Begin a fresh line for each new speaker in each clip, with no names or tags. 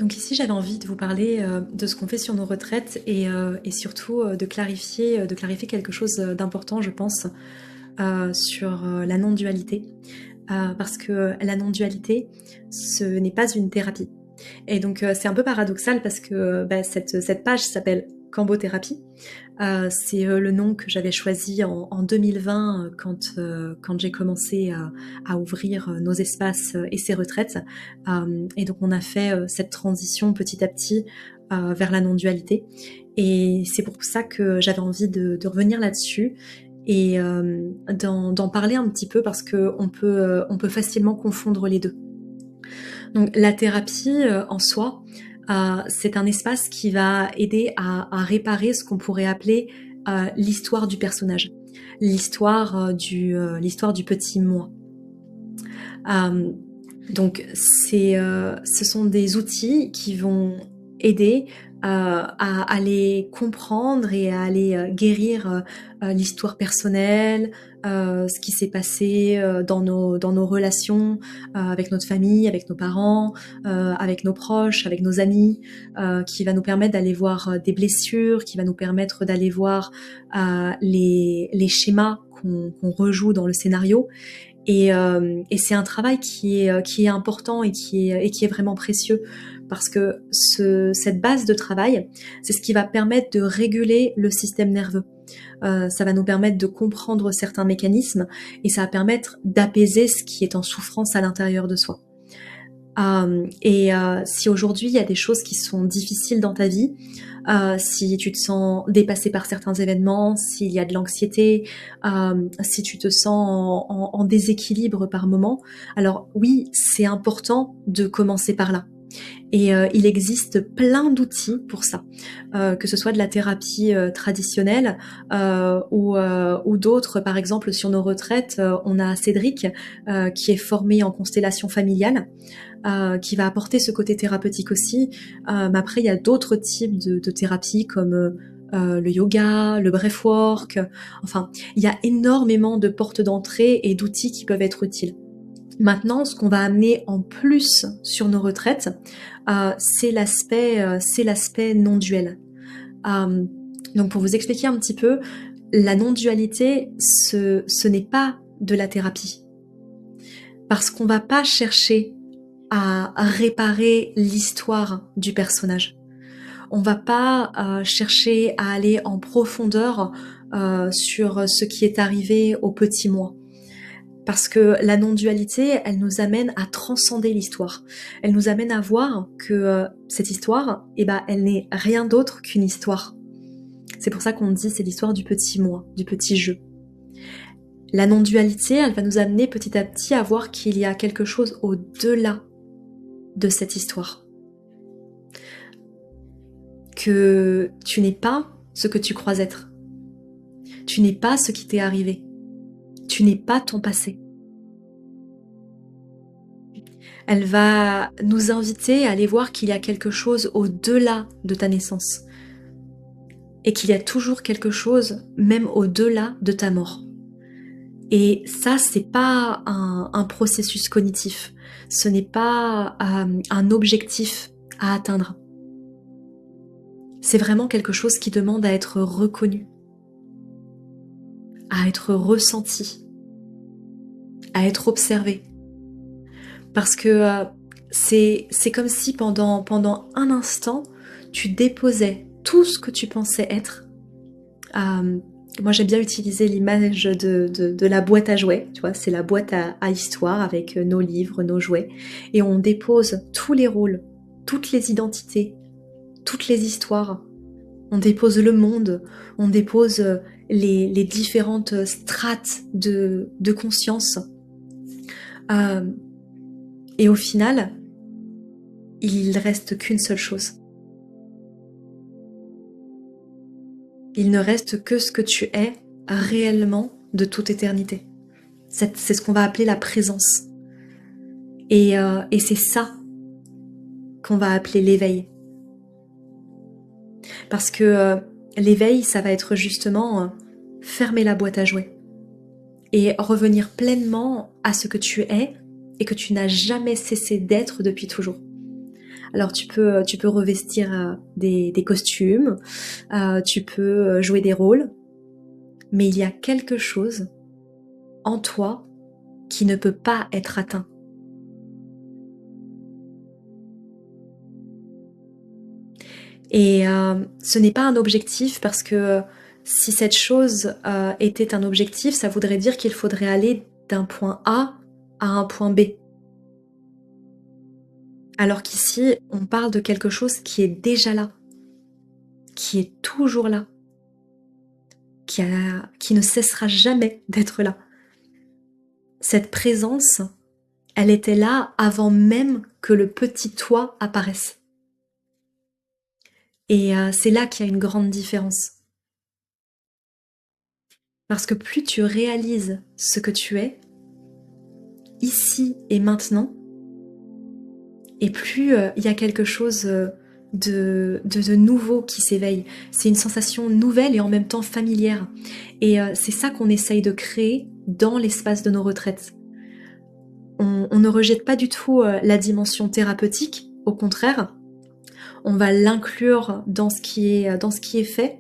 Donc ici, j'avais envie de vous parler de ce qu'on fait sur nos retraites et surtout de clarifier quelque chose d'important, je pense, sur la non-dualité. Parce que la non-dualité, ce n'est pas une thérapie. Et donc c'est un peu paradoxal parce que cette page s'appelle Cambothérapie. C'est le nom que j'avais choisi en 2020 quand j'ai commencé à ouvrir nos espaces et ces retraites. Et donc on a fait cette transition petit à petit vers la non-dualité. Et c'est pour ça que j'avais envie de revenir là-dessus et d'en parler un petit peu parce que on peut facilement confondre les deux. Donc la thérapie en soi, c'est un espace qui va aider à réparer ce qu'on pourrait appeler l'histoire du personnage, l'histoire du petit moi. Euh, donc ce sont des outils qui vont aider à aller comprendre et à aller guérir l'histoire personnelle, ce qui s'est passé dans nos relations avec notre famille, avec nos parents, avec nos proches, avec nos amis, qui va nous permettre d'aller voir des blessures, qui va nous permettre d'aller voir les schémas qu'on rejoue dans le scénario. Et c'est un travail qui est important et qui est vraiment précieux parce que cette base de travail, c'est ce qui va permettre de réguler le système nerveux. Ça va nous permettre de comprendre certains mécanismes et ça va permettre d'apaiser ce qui est en souffrance à l'intérieur de soi. Si aujourd'hui il y a des choses qui sont difficiles dans ta vie, si tu te sens dépassé par certains événements, s'il y a de l'anxiété, si tu te sens en déséquilibre par moment, alors oui, c'est important de commencer par là. Et il existe plein d'outils pour ça, que ce soit de la thérapie traditionnelle ou d'autres. Par exemple, sur nos retraites, on a Cédric qui est formé en constellation familiale, qui va apporter ce côté thérapeutique aussi. Mais après, il y a d'autres types de thérapies comme le yoga, le breathwork. Enfin, il y a énormément de portes d'entrée et d'outils qui peuvent être utiles. Maintenant, ce qu'on va amener en plus sur nos retraites, c'est l'aspect non duel. Donc, pour vous expliquer un petit peu, la non-dualité, ce n'est pas de la thérapie, parce qu'on va pas chercher à réparer l'histoire du personnage. On va pas chercher à aller en profondeur sur ce qui est arrivé au petit moi. Parce que la non-dualité, elle nous amène à transcender l'histoire. Elle nous amène à voir que cette histoire, elle n'est rien d'autre qu'une histoire. C'est pour ça qu'on dit c'est l'histoire du petit moi, du petit jeu. La non-dualité, elle va nous amener petit à petit à voir qu'il y a quelque chose au-delà de cette histoire. Que tu n'es pas ce que tu crois être. Tu n'es pas ce qui t'est arrivé. Tu n'es pas ton passé. Elle va nous inviter à aller voir qu'il y a quelque chose au-delà de ta naissance. Et qu'il y a toujours quelque chose même au-delà de ta mort. Et ça, c'est pas un processus cognitif. Ce n'est pas un objectif à atteindre. C'est vraiment quelque chose qui demande à être reconnu, à être ressenti, à être observé. Parce que c'est comme si pendant un instant, tu déposais tout ce que tu pensais être. Moi, j'aime bien utiliser l'image de la boîte à jouets. Tu vois, c'est la boîte à histoire avec nos livres, nos jouets. Et on dépose tous les rôles, toutes les identités, toutes les histoires. On dépose le monde, on dépose les différentes strates de conscience. Et au final, il reste qu'une seule chose. Il ne reste que ce que tu es réellement de toute éternité. C'est ce qu'on va appeler la présence. Et c'est ça qu'on va appeler l'éveil. Parce que l'éveil, ça va être justement fermer la boîte à jouets et revenir pleinement à ce que tu es et que tu n'as jamais cessé d'être depuis toujours. Alors tu peux revestir des costumes, tu peux jouer des rôles, mais il y a quelque chose en toi qui ne peut pas être atteint. Et ce n'est pas un objectif parce que si cette chose était un objectif, ça voudrait dire qu'il faudrait aller d'un point A à un point B. Alors qu'ici, on parle de quelque chose qui est déjà là, qui est toujours là, qui ne cessera jamais d'être là. Cette présence, elle était là avant même que le petit toi apparaisse. Et c'est là qu'il y a une grande différence. Parce que plus tu réalises ce que tu es, ici et maintenant, et plus il y a quelque chose de nouveau qui s'éveille. C'est une sensation nouvelle et en même temps familière. Et c'est ça qu'on essaye de créer dans l'espace de nos retraites. On ne rejette pas du tout la dimension thérapeutique, au contraire, on va l'inclure dans ce qui est fait.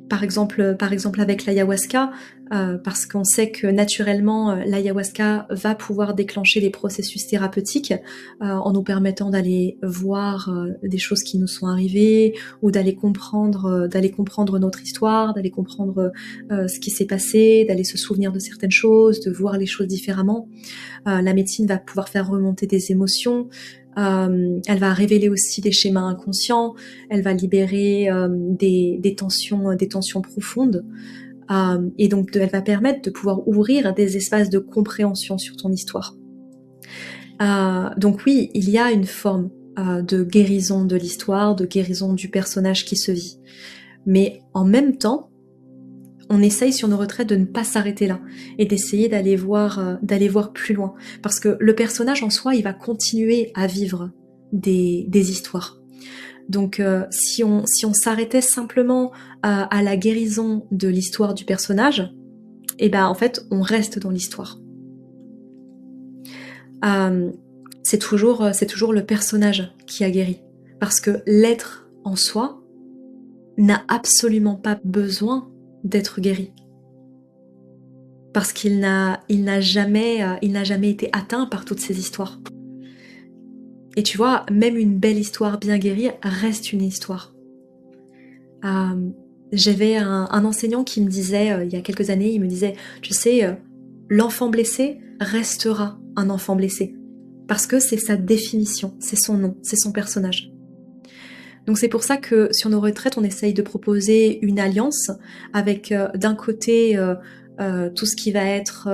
Par exemple avec l'ayahuasca, parce qu'on sait que naturellement l'ayahuasca va pouvoir déclencher des processus thérapeutiques en nous permettant d'aller voir des choses qui nous sont arrivées ou d'aller comprendre notre histoire, d'aller comprendre ce qui s'est passé, d'aller se souvenir de certaines choses, de voir les choses différemment. La médecine va pouvoir faire remonter des émotions. Elle va révéler aussi des schémas inconscients, elle va libérer des tensions profondes, et donc elle va permettre de pouvoir ouvrir des espaces de compréhension sur ton histoire. Donc oui, il y a une forme de guérison de l'histoire, de guérison du personnage qui se vit. Mais en même temps, on essaye sur nos retraites de ne pas s'arrêter là et d'essayer d'aller voir plus loin. Parce que le personnage en soi, il va continuer à vivre des histoires. Donc si on s'arrêtait simplement à la guérison de l'histoire du personnage, et ben en fait on reste dans l'histoire. C'est toujours le personnage qui a guéri. Parce que l'être en soi n'a absolument pas besoin d'être guéri. Parce qu'il n'a jamais été atteint par toutes ces histoires. Et tu vois, même une belle histoire bien guérie reste une histoire. J'avais un enseignant qui me disait, il y a quelques années, il me disait, tu sais, l'enfant blessé restera un enfant blessé. Parce que c'est sa définition, c'est son nom, c'est son personnage. Donc c'est pour ça que sur nos retraites, on essaye de proposer une alliance avec d'un côté tout ce qui va être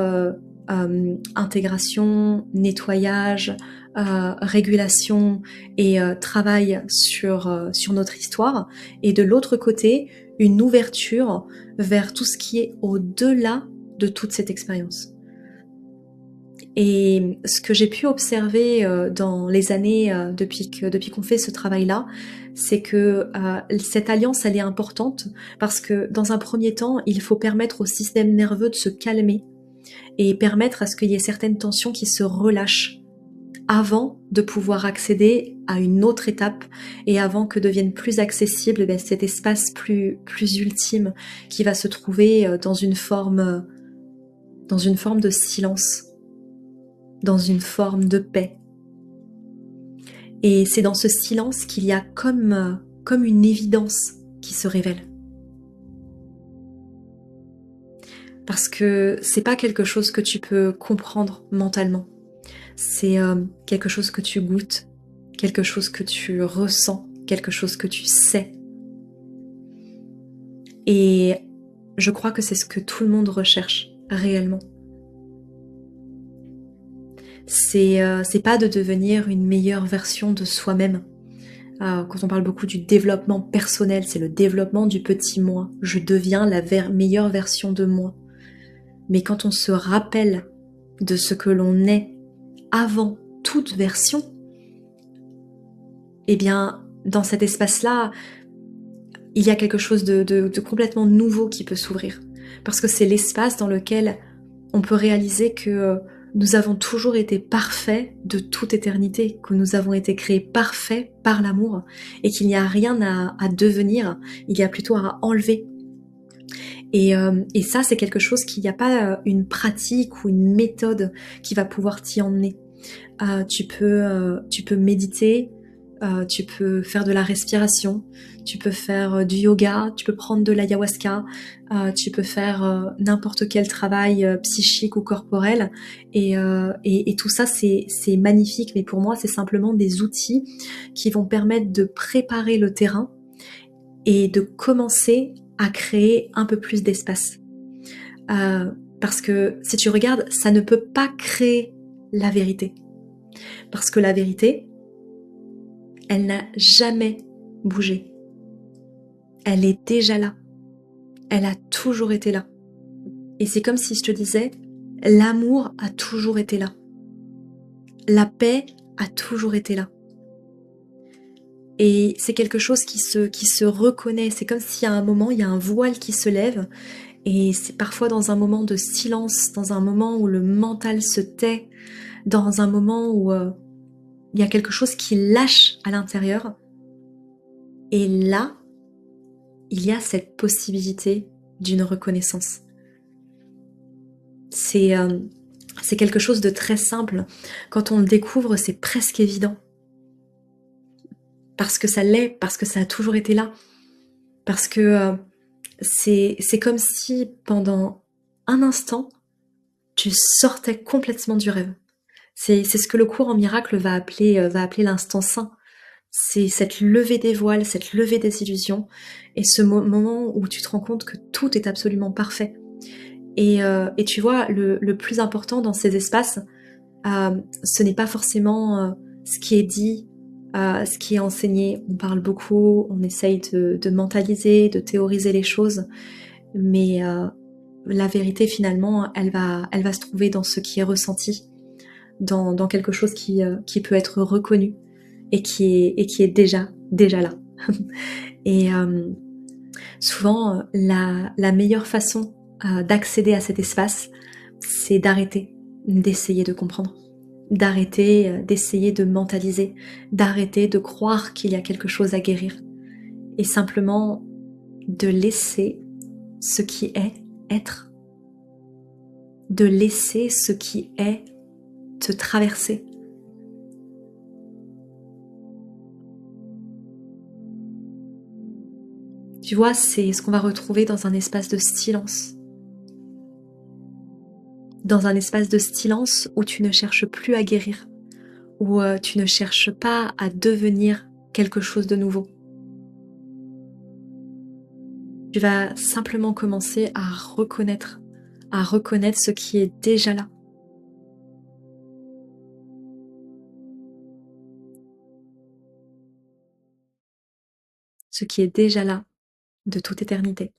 intégration, nettoyage, régulation et travail sur notre histoire, et de l'autre côté, une ouverture vers tout ce qui est au-delà de toute cette expérience. Et ce que j'ai pu observer dans les années depuis qu'on fait ce travail-là, c'est que cette alliance, elle est importante parce que dans un premier temps, il faut permettre au système nerveux de se calmer et permettre à ce qu'il y ait certaines tensions qui se relâchent avant de pouvoir accéder à une autre étape et avant que devienne plus accessible cet espace plus ultime qui va se trouver dans une forme de silence, dans une forme de paix. Et c'est dans ce silence qu'il y a comme une évidence qui se révèle. Parce que c'est pas quelque chose que tu peux comprendre mentalement. C'est quelque chose que tu goûtes, quelque chose que tu ressens, quelque chose que tu sais. Et je crois que c'est ce que tout le monde recherche réellement. C'est pas de devenir une meilleure version de soi-même. Quand on parle beaucoup du développement personnel, c'est le développement du petit moi. Je deviens la meilleure version de moi. Mais quand on se rappelle de ce que l'on est avant toute version, eh bien, dans cet espace-là, il y a quelque chose de complètement nouveau qui peut s'ouvrir. Parce que c'est l'espace dans lequel on peut réaliser que nous avons toujours été parfaits de toute éternité, que nous avons été créés parfaits par l'amour et qu'il n'y a rien à devenir, il y a plutôt à enlever. Et ça, c'est quelque chose qu'il n'y a pas une pratique ou une méthode qui va pouvoir t'y emmener. Tu peux méditer, tu peux faire de la respiration, tu peux faire du yoga, tu peux prendre de l'ayahuasca, tu peux faire n'importe quel travail psychique ou corporel. Et tout ça, c'est magnifique. Mais pour moi, c'est simplement des outils qui vont permettre de préparer le terrain et de commencer à créer un peu plus d'espace. Parce que si tu regardes, ça ne peut pas créer la vérité. Parce que la vérité, elle n'a jamais bougé. Elle est déjà là. Elle a toujours été là. Et c'est comme si je te disais, l'amour a toujours été là. La paix a toujours été là. Et c'est quelque chose qui se reconnaît. C'est comme s'il y a un moment, il y a un voile qui se lève. Et c'est parfois dans un moment de silence, dans un moment où le mental se tait, dans un moment où il y a quelque chose qui lâche à l'intérieur. Et là, il y a cette possibilité d'une reconnaissance. C'est quelque chose de très simple. Quand on le découvre, c'est presque évident. Parce que ça l'est, parce que ça a toujours été là. Parce que c'est comme si pendant un instant, tu sortais complètement du rêve. C'est ce que le cours en miracle va appeler l'instant saint. C'est cette levée des voiles, cette levée des illusions, et ce moment où tu te rends compte que tout est absolument parfait. Et tu vois, le plus important dans ces espaces, ce n'est pas forcément ce qui est dit, ce qui est enseigné. On parle beaucoup, on essaye de mentaliser, de théoriser les choses, mais la vérité finalement, elle va se trouver dans ce qui est ressenti, dans quelque chose qui peut être reconnu et qui est déjà là. Et souvent, la meilleure façon d'accéder à cet espace, c'est d'arrêter d'essayer de comprendre, d'arrêter d'essayer de mentaliser, d'arrêter de croire qu'il y a quelque chose à guérir, et simplement de laisser ce qui est être, de laisser ce qui est te traverser. Tu vois, c'est ce qu'on va retrouver dans un espace de silence. Dans un espace de silence où tu ne cherches plus à guérir, où tu ne cherches pas à devenir quelque chose de nouveau. Tu vas simplement commencer à reconnaître ce qui est déjà là. Ce qui est déjà là de toute éternité.